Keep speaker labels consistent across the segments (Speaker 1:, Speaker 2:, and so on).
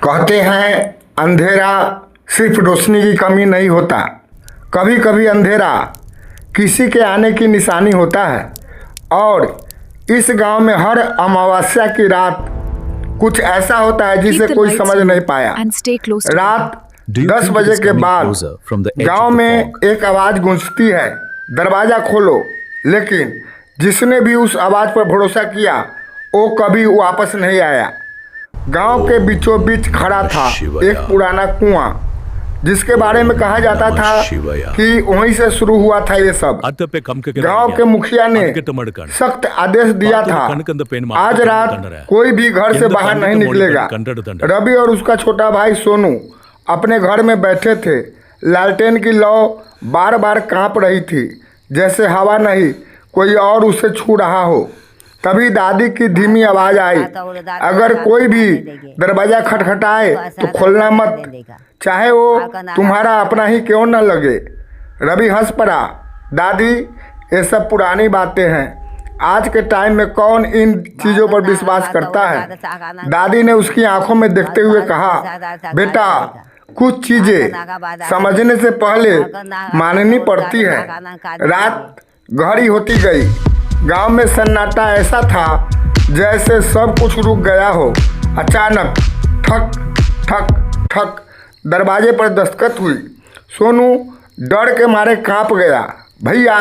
Speaker 1: कहते हैं अंधेरा सिर्फ रोशनी की कमी नहीं होता, कभी कभी अंधेरा किसी के आने की निशानी होता है। और इस गांव में हर अमावस्या की रात कुछ ऐसा होता है जिसे कोई समझ नहीं पाया। रात 10 बजे के बाद गांव में एक आवाज गूंजती है, दरवाजा खोलो। लेकिन जिसने भी उस आवाज पर भरोसा किया वो कभी वापस नहीं आया। गांव के बीचों बीच खड़ा था एक पुराना कुआं, जिसके बारे में कहा जाता था कि वहीं से शुरू हुआ था ये सब। गांव के मुखिया ने सख्त आदेश दिया था, आज रात कोई भी घर से बाहर नहीं निकलेगा। रवि और उसका छोटा भाई सोनू अपने घर में बैठे थे। लालटेन की लौ बार बार कांप रही थी, जैसे हवा नहीं कोई और उसे छू रहा हो। तभी दादी की धीमी आवाज आई, अगर कोई भी दरवाजा खटखटाए तो खोलना मत, चाहे वो तुम्हारा अपना ही क्यों न लगे। रवि हंस पड़ा, दादी ये सब पुरानी बातें हैं, आज के टाइम में कौन इन चीज़ों पर विश्वास करता है। दादी ने उसकी आंखों में देखते हुए कहा, बेटा कुछ चीजें समझने से पहले माननी पड़ती है। रात गहरी होती गई। गांव में सन्नाटा ऐसा था जैसे सब कुछ रुक गया हो। अचानक ठक ठक ठक दरवाजे पर दस्तक हुई। सोनू डर के मारे कांप गया। भैया,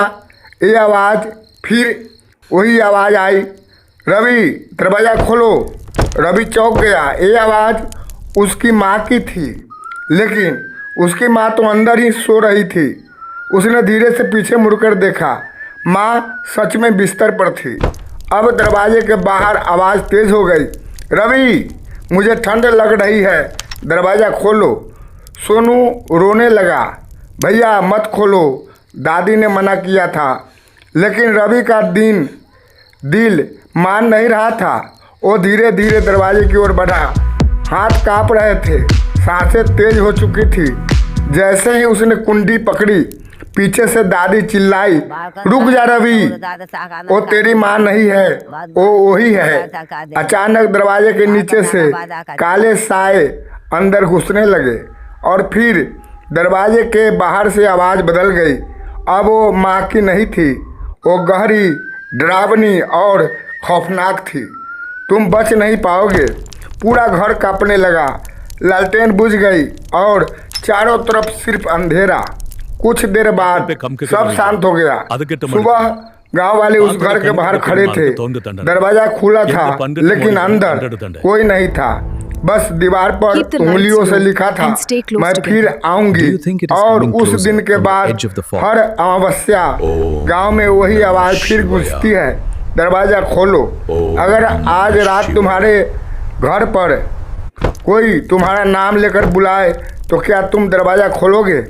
Speaker 1: ये आवाज़, फिर वही आवाज़ आई, रवि दरवाज़ा खोलो। रवि चौंक गया। ये आवाज़ उसकी माँ की थी, लेकिन उसकी माँ तो अंदर ही सो रही थी। उसने धीरे से पीछे मुड़कर देखा, माँ सच में बिस्तर पर थी। अब दरवाजे के बाहर आवाज़ तेज हो गई, रवि मुझे ठंड लग रही है, दरवाज़ा खोलो। सोनू रोने लगा, भैया मत खोलो, दादी ने मना किया था। लेकिन रवि का दिल मान नहीं रहा था। वो धीरे धीरे दरवाजे की ओर बढ़ा। हाथ काँप रहे थे, सांसें तेज हो चुकी थी। जैसे ही उसने कुंडी पकड़ी, पीछे से दादी चिल्लाई, रुक जा रवि, वो तेरी माँ नहीं है, वो वही है। अचानक दरवाजे के नीचे से काले साए अंदर घुसने लगे और फिर दरवाजे के बाहर से आवाज़ बदल गई। अब वो माँ की नहीं थी, वो गहरी, डरावनी और खौफनाक थी। तुम बच नहीं पाओगे। पूरा घर कांपने लगा। लालटेन बुझ गई और चारों तरफ सिर्फ अंधेरा। कुछ देर बाद सब शांत हो गया। सुबह गांव वाले उस घर के बाहर खड़े थे। दरवाजा खुला था, लेकिन अंदर कोई नहीं था। बस दीवार पर उंगलियों से लिखा था, मैं फिर आऊंगी। और उस दिन के बाद हर अमावस्या गांव में वही आवाज़ फिर गूंजती है, दरवाजा खोलो। अगर आज रात तुम्हारे घर पर कोई तुम्हारा नाम लेकर बुलाए तो क्या तुम दरवाज़ा खोलोगे?